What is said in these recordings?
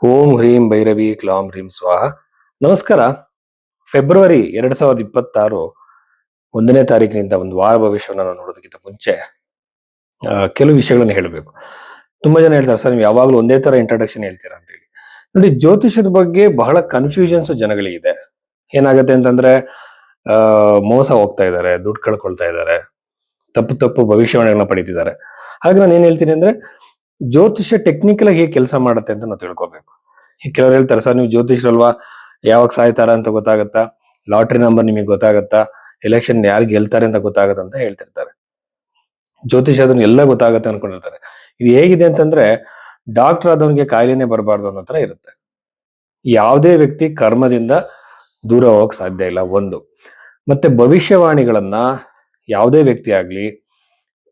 ಓಂ ಹ್ರೀಂ ಭೈರವಿ ಕ್ಲಾಂ ಹ್ರೀಂ ಸ್ವಾಹ. ನಮಸ್ಕಾರ. ಫೆಬ್ರವರಿ 2026 1ನೇ ತಾರೀಕಿನಿಂದ ಒಂದು ವಾರ ಭವಿಷ್ಯವನ್ನು ನಾವು ನೋಡೋದಕ್ಕಿಂತ ಮುಂಚೆ ಕೆಲವು ವಿಷಯಗಳನ್ನು ಹೇಳಬೇಕು. ತುಂಬಾ ಜನ ಹೇಳ್ತಾರೆ, ಸರ್ ನೀವು ಯಾವಾಗಲೂ ಒಂದೇ ತರ ಇಂಟ್ರಡಕ್ಷನ್ ಹೇಳ್ತೀರಾ ಅಂತ ಹೇಳಿ. ನೋಡಿ, ಜ್ಯೋತಿಷದ ಬಗ್ಗೆ ಬಹಳ ಕನ್ಫ್ಯೂಷನ್ಸ್ ಜನಗಳಿಗಿದೆ. ಏನಾಗುತ್ತೆ ಅಂತಂದ್ರೆ ಮೋಸ ಹೋಗ್ತಾ ಇದ್ದಾರೆ, ದುಡ್ಡು ಕಳ್ಕೊಳ್ತಾ ಇದ್ದಾರೆ, ತಪ್ಪು ತಪ್ಪು ಭವಿಷ್ಯವಾಣಿಗಳನ್ನ ಪಡಿತಿದ್ದಾರೆ. ಹಾಗೆ ನಾನು ಏನ್ ಹೇಳ್ತೀನಿ ಅಂದ್ರೆ, ಜ್ಯೋತಿಷ್ಯ ಟೆಕ್ನಿಕಲ್ ಆಗಿ ಹೇಗೆ ಕೆಲಸ ಮಾಡುತ್ತೆ ಅಂತ ನಾವು ತಿಳ್ಕೊಬೇಕು. ಕೆಲವ್ರು ಹೇಳ್ತಾರೆ, ಸರ್ ನೀವು ಜ್ಯೋತಿಷ್ರಲ್ವಾ, ಯಾವಾಗ ಸಾಯ್ತಾರ ಅಂತ ಗೊತ್ತಾಗತ್ತಾ, ಲಾಟ್ರಿ ನಂಬರ್ ನಿಮಗೆ ಗೊತ್ತಾಗತ್ತಾ, ಎಲೆಕ್ಷನ್ ಯಾರು ಗೆಲ್ತಾರೆ ಅಂತ ಗೊತ್ತಾಗತ್ತ ಅಂತ ಹೇಳ್ತಿರ್ತಾರೆ. ಜ್ಯೋತಿಷ ಅದನ್ನ ಎಲ್ಲ ಗೊತ್ತಾಗತ್ತೆ ಅನ್ಕೊಂಡಿರ್ತಾರೆ. ಇದು ಹೇಗಿದೆ ಅಂತಂದ್ರೆ, ಡಾಕ್ಟರ್ ಆದವನಿಗೆ ಕಾಯಿಲೆನೆ ಬರಬಾರ್ದು ಅನ್ನೋ ತರ ಇರುತ್ತೆ. ಯಾವುದೇ ವ್ಯಕ್ತಿ ಕರ್ಮದಿಂದ ದೂರ ಹೋಗಕ್ ಸಾಧ್ಯ ಇಲ್ಲ ಒಂದು. ಮತ್ತೆ ಭವಿಷ್ಯವಾಣಿಗಳನ್ನ ಯಾವುದೇ ವ್ಯಕ್ತಿ ಆಗ್ಲಿ,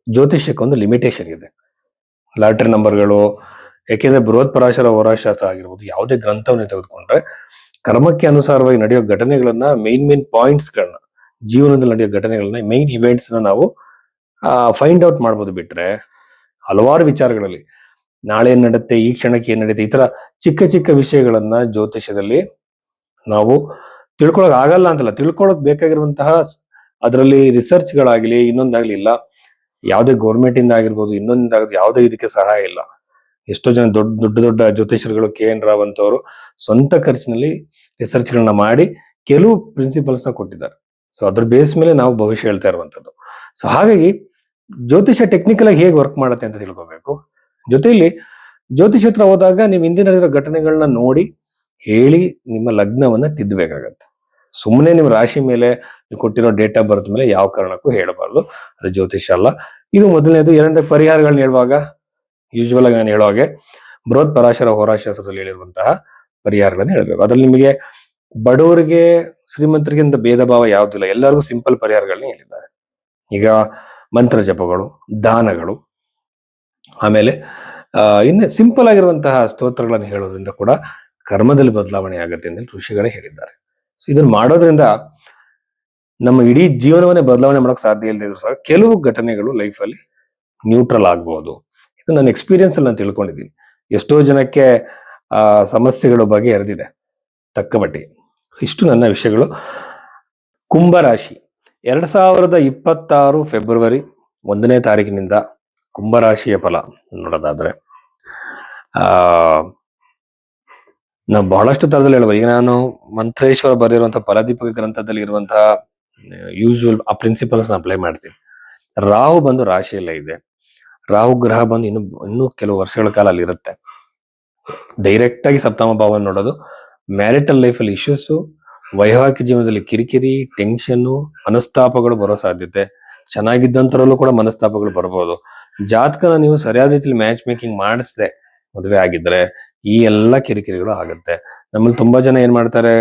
ಜ್ಯೋತಿಷ್ಯಕ್ಕೊಂದು ಲಿಮಿಟೇಷನ್ ಇದೆ. ಲಾಟ್ರಿ ನಂಬರ್ಗಳು, ಯಾಕೆಂದ್ರೆ ಬೃಹತ್ ಪರಾಶರ ಹೋರಾಶಾಸ್ತ್ರ ಆಗಿರ್ಬೋದು, ಯಾವುದೇ ಗ್ರಂಥವನ್ನು ತೆಗೆದುಕೊಂಡ್ರೆ ಕರ್ಮಕ್ಕೆ ಅನುಸಾರವಾಗಿ ನಡೆಯೋ ಘಟನೆಗಳನ್ನ, ಮೇನ್ ಪಾಯಿಂಟ್ಸ್ಗಳನ್ನ, ಜೀವನದಲ್ಲಿ ನಡೆಯೋ ಘಟನೆಗಳನ್ನ, ಮೇನ್ ಇವೆಂಟ್ಸ್ ನಾವು ಫೈಂಡ್ ಔಟ್ ಮಾಡ್ಬೋದು. ಬಿಟ್ರೆ ಹಲವಾರು ವಿಚಾರಗಳಲ್ಲಿ ನಾಳೆ ಏನ್ ನಡುತ್ತೆ, ಈ ಕ್ಷಣಕ್ಕೆ ಏನ್ ನಡೀತೆ, ಈ ತರ ಚಿಕ್ಕ ಚಿಕ್ಕ ವಿಷಯಗಳನ್ನ ಜ್ಯೋತಿಷ್ಯದಲ್ಲಿ ನಾವು ತಿಳ್ಕೊಳಕ್ ಆಗಲ್ಲ ಅಂತಲ್ಲ, ತಿಳ್ಕೊಳಕ್ ಬೇಕಾಗಿರುವಂತಹ ಅದರಲ್ಲಿ ರಿಸರ್ಚ್ಗಳಾಗ್ಲಿ ಇನ್ನೊಂದಾಗ್ಲಿ ಇಲ್ಲ. ಯಾವುದೇ ಗೌರ್ಮೆಂಟ್ ಇಂದ ಆಗಿರ್ಬೋದು, ಇನ್ನೊಂದಾಗಿರ್ಬೋದು, ಯಾವುದೇ ಇದಕ್ಕೆ ಸಹಾಯ ಇಲ್ಲ. ಎಷ್ಟೋ ಜನ ದೊಡ್ಡ ದೊಡ್ಡ ಜ್ಯೋತಿಷರುಗಳು, KN ರಾವ್ ಅಂತವರು ಸ್ವಂತ ಖರ್ಚಿನಲ್ಲಿ ರಿಸರ್ಚ್ಗಳನ್ನ ಮಾಡಿ ಕೆಲವು ಪ್ರಿನ್ಸಿಪಲ್ಸ್ ನ ಕೊಟ್ಟಿದ್ದಾರೆ. ಸೊ ಅದ್ರ ಬೇಸ್ ಮೇಲೆ ನಾವು ಭವಿಷ್ಯ ಹೇಳ್ತಾ ಇರುವಂತದ್ದು. ಸೊ ಹಾಗಾಗಿ ಜ್ಯೋತಿಷ ಟೆಕ್ನಿಕಲ್ ಆಗಿ ಹೇಗೆ ವರ್ಕ್ ಮಾಡುತ್ತೆ ಅಂತ ತಿಳ್ಕೊಬೇಕು. ಜೊತೆಯಲ್ಲಿ ಜ್ಯೋತಿಷ ಹತ್ರ ಹೋದಾಗ ನೀವು ಹಿಂದೆ ನಡೆದಿರೋ ಘಟನೆಗಳನ್ನ ನೋಡಿ ಹೇಳಿ ನಿಮ್ಮ ಲಗ್ನವನ್ನ ತಿದ್ದಬೇಕಾಗತ್ತೆ. ಸುಮ್ಮನೆ ನಿಮ್ಮ ರಾಶಿ ಮೇಲೆ ನೀವು ಕೊಟ್ಟಿರೋ ಡೇಟ್ ಆಫ್ ಬರ್ತ್ ಮೇಲೆ ಯಾವ ಕಾರಣಕ್ಕೂ ಹೇಳಬಾರ್ದು. ಅದು ಜ್ಯೋತಿಷ ಅಲ್ಲ. ಇದು ಮೊದಲನೇದು. ಎರಡನೇ, ಪರಿಹಾರಗಳನ್ನ ಹೇಳುವಾಗ ಯೂಶುವಲ್ ಆಗಿ ನಾನು ಹೇಳೋ ಹಾಗೆ ಬೃಹತ್ ಪರಾಶರ ಹೋರಾಶಾಸ್ತ್ರದಲ್ಲಿ ಹೇಳಿರುವಂತಹ ಪರಿಹಾರಗಳನ್ನ ಹೇಳ್ಬೇಕು. ಅದ್ರಲ್ಲಿ ನಿಮಗೆ ಬಡವರಿಗೆ ಶ್ರೀಮಂತರಿಗೆ ಅಂತ ಭೇದ ಭಾವ ಯಾವುದಿಲ್ಲ, ಎಲ್ಲರಿಗೂ ಸಿಂಪಲ್ ಪರಿಹಾರಗಳನ್ನ ಹೇಳಿದ್ದಾರೆ. ಈಗ ಮಂತ್ರ ಜಪಗಳು, ದಾನಗಳು, ಆಮೇಲೆ ಇನ್ನು ಸಿಂಪಲ್ ಆಗಿರುವಂತಹ ಸ್ತೋತ್ರಗಳನ್ನು ಹೇಳೋದ್ರಿಂದ ಕೂಡ ಕರ್ಮದಲ್ಲಿ ಬದಲಾವಣೆ ಆಗುತ್ತೆ ಅಂತ ಋಷಿಗಳೇ ಹೇಳಿದ್ದಾರೆ. ಸೊ ಇದನ್ನ ಮಾಡೋದ್ರಿಂದ ನಮ್ಮ ಇಡೀ ಜೀವನವನ್ನೇ ಬದಲಾವಣೆ ಮಾಡಕ್ ಸಾಧ್ಯ ಇಲ್ಲದೆ ಇದ್ರು ಸಹ ಕೆಲವು ಘಟನೆಗಳು ಲೈಫಲ್ಲಿ ನ್ಯೂಟ್ರಲ್ ಆಗ್ಬಹುದು. ಇದು ನನ್ನ ಎಕ್ಸ್ಪೀರಿಯನ್ಸ್ ಅಲ್ಲಿ ನಾನು ತಿಳ್ಕೊಂಡಿದ್ದೀನಿ. ಎಷ್ಟೋ ಜನಕ್ಕೆ ಸಮಸ್ಯೆಗಳ ಬಗ್ಗೆ ಎರೆದಿದೆ ತಕ್ಕ ಮಟ್ಟಿಗೆ. ಸೊ ಇಷ್ಟು ನನ್ನ ವಿಷಯಗಳು. ಕುಂಭರಾಶಿ 2026 ಫೆಬ್ರವರಿ 1ನೇ ತಾರೀಕಿನಿಂದ ಕುಂಭರಾಶಿಯ ಫಲ ನೋಡೋದಾದ್ರೆ, ನಾವು ಬಹಳಷ್ಟು ತರದಲ್ಲಿ ಹೇಳ್ಬೋದು. ಈಗ ನಾನು ಮಂತ್ರೇಶ್ವರ ಬರೆದಿರುವಂತಹ ಫಲದೀಪಕ ಗ್ರಂಥದಲ್ಲಿ ಇರುವಂತಹ ಯೂಶುವಲ್ ಆ ಪ್ರಿನ್ಸಿಪಲ್ಸ್ ಅಪ್ಲೈ ಮಾಡ್ತೀನಿ. ರಾಹು ಬಂದು ರಾಶಿಯಲ್ಲೇ ಇದೆ. ರಾಹು ಗ್ರಹ ಬಂದು ಇನ್ನು ಕೆಲವು ವರ್ಷಗಳ ಕಾಲ ಅಲ್ಲಿ ಇರುತ್ತೆ. ಡೈರೆಕ್ಟ್ ಆಗಿ ಸಪ್ತಮ ಭಾವನ ನೋಡೋದು. ಮ್ಯಾರಿಟಲ್ ಲೈಫ್ ಅಲ್ಲಿ ಇಶ್ಯೂಸ್, ವೈವಾಹಿಕ ಜೀವನದಲ್ಲಿ ಕಿರಿಕಿರಿ, ಟೆನ್ಷನ್, ಮನಸ್ತಾಪಗಳು ಬರೋ ಸಾಧ್ಯತೆ. ಚೆನ್ನಾಗಿದ್ದಂತರಲ್ಲೂ ಕೂಡ ಮನಸ್ತಾಪಗಳು ಬರ್ಬೋದು. ಜಾತಕನ ನೀವು ಸರಿಯಾದ ರೀತಿಯಲ್ಲಿ ಮ್ಯಾಚ್ ಮೇಕಿಂಗ್ ಮಾಡಿಸದೆ ಮದುವೆ ಆಗಿದ್ರೆ ಈ ಎಲ್ಲ ಕಿರಿಕಿರಿಗಳು ಆಗುತ್ತೆ. ನಮ್ಮಲ್ಲಿ ತುಂಬಾ ಜನ ಏನ್ ಮಾಡ್ತಾರೆ,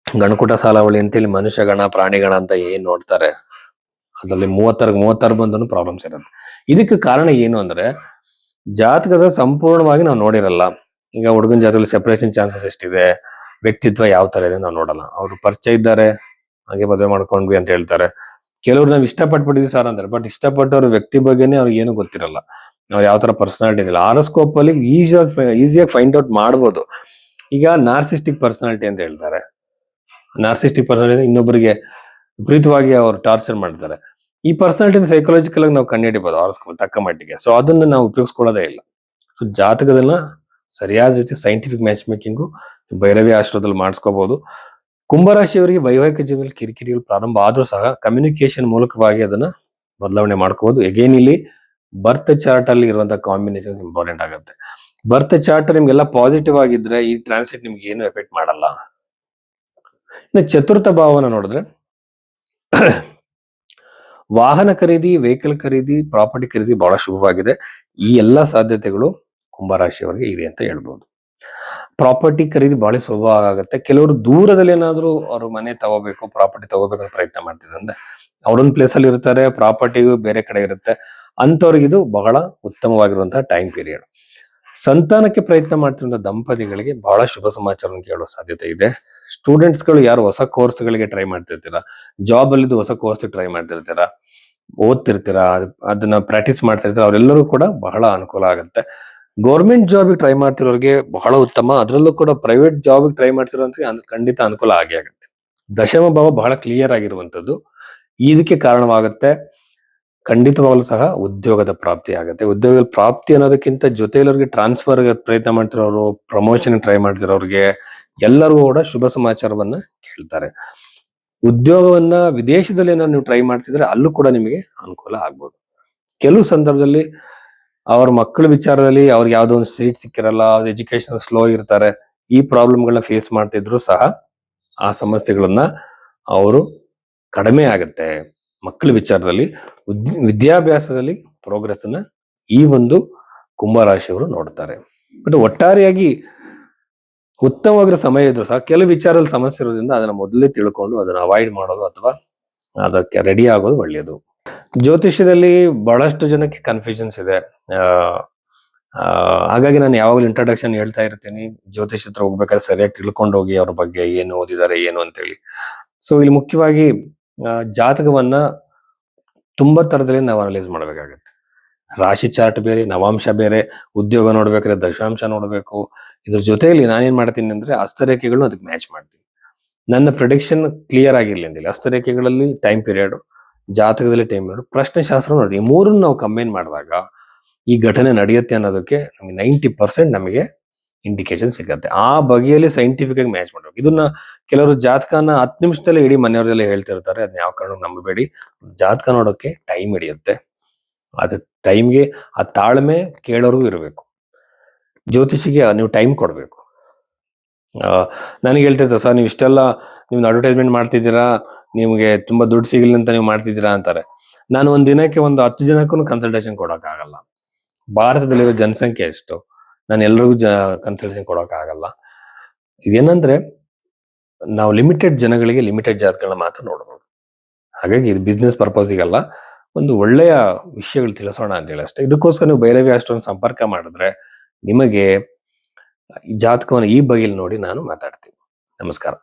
ಗಣಕುಟ ಸಾಲಾವಳಿ ಅಂತೇಳಿ ಮನುಷ್ಯ ಗಣ, ಪ್ರಾಣಿಗಣ ಅಂತ ಏನ್ ನೋಡ್ತಾರೆ, ಅದರಲ್ಲಿ 36 ಬಂದನು ಪ್ರಾಬ್ಲಮ್ಸ್ ಇರುತ್ತೆ. ಇದಕ್ಕೆ ಕಾರಣ ಏನು ಅಂದ್ರೆ, ಜಾತಕದ ಸಂಪೂರ್ಣವಾಗಿ ನಾವು ನೋಡಿರಲ್ಲ. ಈಗ ಹುಡುಗನ ಜಾತಕದಲ್ಲಿ ಸೆಪರೇಷನ್ ಚಾನ್ಸಸ್ ಎಷ್ಟಿದೆ, ವ್ಯಕ್ತಿತ್ವ ಯಾವ ತರ ಇದೆ ನಾವು ನೋಡಲ್ಲ. ಅವ್ರು ಪರಿಚಯ ಇದ್ದಾರೆ, ಹಾಗೆ ಮದುವೆ ಮಾಡ್ಕೊಂಡ್ವಿ ಅಂತ ಹೇಳ್ತಾರೆ. ಕೆಲವ್ರು ನಾವು ಇಷ್ಟಪಟ್ಬಿಟ್ಟಿದ್ವಿ ಸರ್ ಅಂತಾರೆ, ಬಟ್ ಇಷ್ಟಪಟ್ಟವ್ರ ವ್ಯಕ್ತಿ ಬಗ್ಗೆನೇ ಅವ್ರಿಗೆ ಏನು ಗೊತ್ತಿರಲ್ಲ, ಅವ್ರು ಯಾವ ತರ ಪರ್ಸನಾಲಿಟಿ ಇದೆಯಲ್ಲ. ಆರೋಸ್ಕೋಪ್ ಅಲ್ಲಿ ಈಸಿಯಾಗಿ ಫೈಂಡ್ ಔಟ್ ಮಾಡ್ಬೋದು. ಈಗ ನಾರ್ಸಿಸ್ಟಿಕ್ ಪರ್ಸನಾಲಿಟಿ ಅಂತ ಹೇಳ್ತಾರೆ. ನಾರ್ಸಿಸ್ಟಿಕ್ ಪರ್ಸನಾಲಿಟಿ ಇನ್ನೊಬ್ಬರಿಗೆ ವಿಪರೀತವಾಗಿ ಅವ್ರು ಟಾರ್ಚರ್ ಮಾಡ್ತಾರೆ. ಈ ಪರ್ಸನಾಲಿಟಿನ ಸೈಕಲಾಜಿಕಲ್ ಆಗಿ ನಾವು ಕಂಡುಹಿಡಿಬಹುದು ಆರೋಸ್ಕೋಪ್ ತಕ್ಕ ಮಟ್ಟಿಗೆ. ಸೊ ಅದನ್ನ ನಾವು ಉಪಯೋಗಿಸ್ಕೊಳ್ಳೋದೇ ಇಲ್ಲ. ಸೊ ಜಾತಕದನ್ನ ಸರಿಯಾದ ರೀತಿ ಸೈಂಟಿಫಿಕ್ ಮ್ಯಾಚ್ ಮೇಕಿಂಗು ಭೈರವಿ ಆಶ್ರಮದಲ್ಲಿ ಮಾಡಿಸ್ಕೋಬಹುದು. ಕುಂಭರಾಶಿಯವರಿಗೆ ವೈವಾಹಿಕ ಜೀವನದಲ್ಲಿ ಕಿರಿಕಿರಿಗಳು ಪ್ರಾರಂಭ ಆದ್ರೂ ಸಹ ಕಮ್ಯುನಿಕೇಶನ್ ಮೂಲಕವಾಗಿ ಅದನ್ನ ಬದಲಾವಣೆ ಮಾಡ್ಕೋಬಹುದು. ಎಗೇನ್ ಇಲ್ಲಿ ಬರ್ತ್ ಚಾರ್ಟ್ ಅಲ್ಲಿ ಇರುವಂತಹ ಕಾಂಬಿನೇಷನ್ ಇಂಪಾರ್ಟೆಂಟ್ ಆಗುತ್ತೆ. ಬರ್ತ್ ಚಾರ್ಟ್ ನಿಮ್ಗೆಲ್ಲ ಪಾಸಿಟಿವ್ ಆಗಿದ್ರೆ ಈ ಟ್ರಾನ್ಸಿಟ್ ನಿಮ್ಗೆ ಏನು ಎಫೆಕ್ಟ್ ಮಾಡಲ್ಲ. ಇನ್ನು ಚತುರ್ಥ ಭಾವನ ನೋಡಿದ್ರೆ, ವಾಹನ ಖರೀದಿ, ವೆಹಿಕಲ್ ಖರೀದಿ, ಪ್ರಾಪರ್ಟಿ ಖರೀದಿ ಬಹಳ ಶುಭವಾಗಿದೆ. ಈ ಎಲ್ಲಾ ಸಾಧ್ಯತೆಗಳು ಕುಂಭರಾಶಿಯವರಿಗೆ ಇದೆ ಅಂತ ಹೇಳ್ಬೋದು. ಪ್ರಾಪರ್ಟಿ ಖರೀದಿ ಬಹಳ ಸುಲಭ ಆಗುತ್ತೆ. ಕೆಲವರು ದೂರದಲ್ಲಿ ಏನಾದ್ರು ಅವ್ರ ಮನೆ ತಗೋಬೇಕು, ಪ್ರಾಪರ್ಟಿ ತಗೋಬೇಕು ಅಂತ ಪ್ರಯತ್ನ ಮಾಡ್ತಿದ್ದಾರೆ ಅಂದ್ರೆ, ಅವ್ರೊಂದ್ ಪ್ಲೇಸ್ ಅಲ್ಲಿ ಇರ್ತಾರೆ, ಪ್ರಾಪರ್ಟಿಗೂ ಬೇರೆ ಕಡೆ ಇರುತ್ತೆ. ಅಂತವ್ರಿಗೆ ಇದು ಬಹಳ ಉತ್ತಮವಾಗಿರುವಂತಹ ಟೈಮ್ ಪೀರಿಯಡ್. ಸಂತಾನಕ್ಕೆ ಪ್ರಯತ್ನ ಮಾಡ್ತಿರುವಂತಹ ದಂಪತಿಗಳಿಗೆ ಬಹಳ ಶುಭ ಸಮಾಚಾರವನ್ನು ಕೇಳುವ ಸಾಧ್ಯತೆ ಇದೆ. ಸ್ಟೂಡೆಂಟ್ಸ್ ಗಳು ಯಾರು ಹೊಸ ಕೋರ್ಸ್ಗಳಿಗೆ ಟ್ರೈ ಮಾಡ್ತಿರ್ತೀರಾ, ಜಾಬ್ ಅಲ್ಲಿ ಹೊಸ ಕೋರ್ಸ್ ಟ್ರೈ ಮಾಡ್ತಿರ್ತೀರಾ, ಓದ್ತಿರ್ತೀರಾ, ಅದನ್ನ ಪ್ರಾಕ್ಟೀಸ್ ಮಾಡ್ತಿರ್ತೀರಾ, ಅವರೆಲ್ಲರೂ ಕೂಡ ಬಹಳ ಅನುಕೂಲ ಆಗುತ್ತೆ. ಗೌರ್ಮೆಂಟ್ ಜಾಬ್ ಟ್ರೈ ಮಾಡ್ತಿರೋರಿಗೆ ಬಹಳ ಉತ್ತಮ. ಅದರಲ್ಲೂ ಕೂಡ ಪ್ರೈವೇಟ್ ಜಾಬ್ ಟ್ರೈ ಮಾಡ್ತಿರೋರಿಗೆ ಖಂಡಿತ ಅನುಕೂಲ ಆಗೇ ಆಗುತ್ತೆ. ದಶಮ ಭಾವ ಬಹಳ ಕ್ಲಿಯರ್ ಆಗಿರುವಂತದ್ದು ಇದಕ್ಕೆ ಕಾರಣವಾಗುತ್ತೆ. ಖಂಡಿತವಾಗ್ಲೂ ಸಹ ಉದ್ಯೋಗದ ಪ್ರಾಪ್ತಿ ಆಗುತ್ತೆ. ಉದ್ಯೋಗದ ಪ್ರಾಪ್ತಿ ಅನ್ನೋದಕ್ಕಿಂತ ಜೊತೆಯಲ್ಲವ್ರಿಗೆ ಟ್ರಾನ್ಸ್ಫರ್ ಪ್ರಯತ್ನ ಮಾಡ್ತಿರೋರು, ಪ್ರಮೋಷನ್ ಟ್ರೈ ಮಾಡ್ತಿರೋರಿಗೆ ಎಲ್ಲರಿಗೂ ಕೂಡ ಶುಭ ಸಮಾಚಾರವನ್ನ ಕೇಳ್ತಾರೆ. ಉದ್ಯೋಗವನ್ನ ವಿದೇಶದಲ್ಲಿ ಏನಾದ್ರು ನೀವು ಟ್ರೈ ಮಾಡ್ತಿದ್ರೆ ಅಲ್ಲೂ ಕೂಡ ನಿಮಗೆ ಅನುಕೂಲ ಆಗ್ಬೋದು. ಕೆಲವು ಸಂದರ್ಭದಲ್ಲಿ ಅವ್ರ ಮಕ್ಕಳ ವಿಚಾರದಲ್ಲಿ ಅವ್ರಿಗೆ ಯಾವ್ದೋ ಒಂದು ಸೀಟ್ ಸಿಕ್ಕಿರಲ್ಲ, ಎಜುಕೇಶನ್ ಸ್ಲೋ ಇರ್ತಾರೆ. ಈ ಪ್ರಾಬ್ಲಮ್ಗಳನ್ನ ಫೇಸ್ ಮಾಡ್ತಿದ್ರು ಸಹ ಆ ಸಮಸ್ಯೆಗಳನ್ನ ಅವರು ಕಡಿಮೆ ಆಗುತ್ತೆ. ಮಕ್ಕಳ ವಿಚಾರದಲ್ಲಿ ವಿದ್ಯಾಭ್ಯಾಸದಲ್ಲಿ ಪ್ರೋಗ್ರೆಸ್ ಅನ್ನ ಈ ಒಂದು ಕುಂಭರಾಶಿಯವರು ನೋಡ್ತಾರೆ. ಬಟ್ ಒಟ್ಟಾರೆಯಾಗಿ ಉತ್ತಮವಾಗಿರೋ ಸಮಯ ಇದ್ರು ಸಹ ಕೆಲವು ವಿಚಾರದಲ್ಲಿ ಸಮಸ್ಯೆ ಇರೋದ್ರಿಂದ ಅದನ್ನ ಮೊದಲೇ ತಿಳ್ಕೊಂಡು ಅದನ್ನ ಅವಾಯ್ಡ್ ಮಾಡೋದು ಅಥವಾ ಅದಕ್ಕೆ ರೆಡಿ ಆಗೋದು ಒಳ್ಳೆಯದು. ಜ್ಯೋತಿಷ್ಯದಲ್ಲಿ ಬಹಳಷ್ಟು ಜನಕ್ಕೆ ಕನ್ಫ್ಯೂಷನ್ಸ್ ಇದೆ. ಹಾಗಾಗಿ ನಾನು ಯಾವಾಗಲೂ ಇಂಟ್ರಡಕ್ಷನ್ ಹೇಳ್ತಾ ಇರ್ತೀನಿ, ಜ್ಯೋತಿಷ್ ಹತ್ರ ಹೋಗ್ಬೇಕಾದ್ರೆ ಸರಿಯಾಗಿ ತಿಳ್ಕೊಂಡು ಹೋಗಿ ಅವ್ರ ಬಗ್ಗೆ ಏನು ಓದಿದ್ದಾರೆ ಏನು ಅಂತೇಳಿ. ಸೊ ಇಲ್ಲಿ ಮುಖ್ಯವಾಗಿ ಜಾತಕವನ್ನ ತುಂಬಾ ತರದಲ್ಲಿ ನಾವು ಅನಲೈಸ್ ಮಾಡ್ಬೇಕಾಗತ್ತೆ. ರಾಶಿ ಚಾರ್ಟ್ ಬೇರೆ, ನವಾಂಶ ಬೇರೆ, ಉದ್ಯೋಗ ನೋಡ್ಬೇಕಾದ್ರೆ ದಶಾಂಶ ನೋಡ್ಬೇಕು. ಇದ್ರ ಜೊತೆಯಲ್ಲಿ ನಾನೇನ್ ಮಾಡ್ತೀನಿ ಅಂದ್ರೆ ಹಸ್ತರೇಖೆಗಳು ಅದಕ್ಕೆ ಮ್ಯಾಚ್ ಮಾಡ್ತೀನಿ. ನನ್ನ ಪ್ರಿಡಿಕ್ಷನ್ ಕ್ಲಿಯರ್ ಆಗಿರ್ಲಿ ಅಂತೇಳಿ ಹಸ್ತರೇಖೆಗಳಲ್ಲಿ ಟೈಮ್ ಪೀರಿಯಡ್, ಜಾತಕದಲ್ಲಿ ಟೈಮ್ ಪೀರಿಯಡ್, ಪ್ರಶ್ನೆ ಶಾಸ್ತ್ರ ನೋಡಿ, ಈ ಮೂರನ್ನು ನಾವು ಕಂಬೈನ್ ಮಾಡಿದಾಗ ಈ ಘಟನೆ ನಡೆಯುತ್ತೆ ಅನ್ನೋದಕ್ಕೆ 90% ನಮಗೆ ಇಂಡಿಕೇಶನ್ ಸಿಗುತ್ತೆ. ಆ ಬಗೆಯಲ್ಲಿ ಸೈಂಟಿಫಿಕ್ ಆಗಿ ಮ್ಯಾಚ್ ಮಾಡ್ಬೇಕು. ಇದನ್ನ ಕೆಲವರು ಜಾತಕನ 10 ನಿಮಿಷದಲ್ಲೇ ಇಡೀ ಮನೆಯವರೆಲ್ಲ ಹೇಳ್ತಿರ್ತಾರೆ. ಅದನ್ನ ಯಾವ ಕಾರಣ ನಂಬಬೇಡಿ. ಜಾತಕ ನೋಡೋಕೆ ಟೈಮ್ ಹಿಡಿಯುತ್ತೆ. ಅದು ಟೈಮ್ಗೆ ಆ ತಾಳ್ಮೆ ಕೇಳೋರ್ಗೂ ಇರಬೇಕು. ಜ್ಯೋತಿಷಿಗೆ ನೀವು ಟೈಮ್ ಕೊಡ್ಬೇಕು. ನನಗೆ ಹೇಳ್ತಿರ್ತಾರೆ, ಸರ್ ನೀವು ಇಷ್ಟೆಲ್ಲ ನೀವು ಅಡ್ವರ್ಟೈಸ್ಮೆಂಟ್ ಮಾಡ್ತಿದ್ದೀರಾ, ನಿಮ್ಗೆ ತುಂಬಾ ದುಡ್ಡು ಸಿಗಲಿ ಅಂತ ನೀವು ಮಾಡ್ತಿದ್ದೀರಾ ಅಂತಾರೆ. ನಾನು ಒಂದ್ ದಿನಕ್ಕೆ ಒಂದು 10 ಜನಕ್ಕೂ ಕನ್ಸಲ್ಟೇಷನ್ ಕೊಡಕ್ ಆಗಲ್ಲ. ಭಾರತದಲ್ಲಿರೋ ಜನಸಂಖ್ಯೆ ಎಷ್ಟು, ನಾನು ಎಲ್ರಿಗೂ ಕನ್ಸಲ್ಟೇಷನ್ ಕೊಡಕ್ ಆಗಲ್ಲ. ಇದೇನಂದ್ರೆ ನಾವು ಲಿಮಿಟೆಡ್ ಜನಗಳಿಗೆ ಲಿಮಿಟೆಡ್ ಜಾತಕಗಳನ್ನ ಮಾತ್ರ ನೋಡಬಹುದು. ಹಾಗಾಗಿ ಇದು ಬಿಸ್ನೆಸ್ ಪರ್ಪಸ್ಸಿಗಲ್ಲ, ಒಂದು ಒಳ್ಳೆಯ ವಿಷಯಗಳು ತಿಳಿಸೋಣ ಅಂತ ಹೇಳಿ ಅಷ್ಟೇ. ಇದಕ್ಕೋಸ್ಕರ ನೀವು ಭೈರವಿ ಅಷ್ಟೊಂದು ಸಂಪರ್ಕ ಮಾಡಿದ್ರೆ ನಿಮಗೆ ಜಾತಕವನ್ನು ಈ ಬಗೆಯಲ್ಲಿ ನೋಡಿ ನಾನು ಮಾತಾಡ್ತೀನಿ. ನಮಸ್ಕಾರ.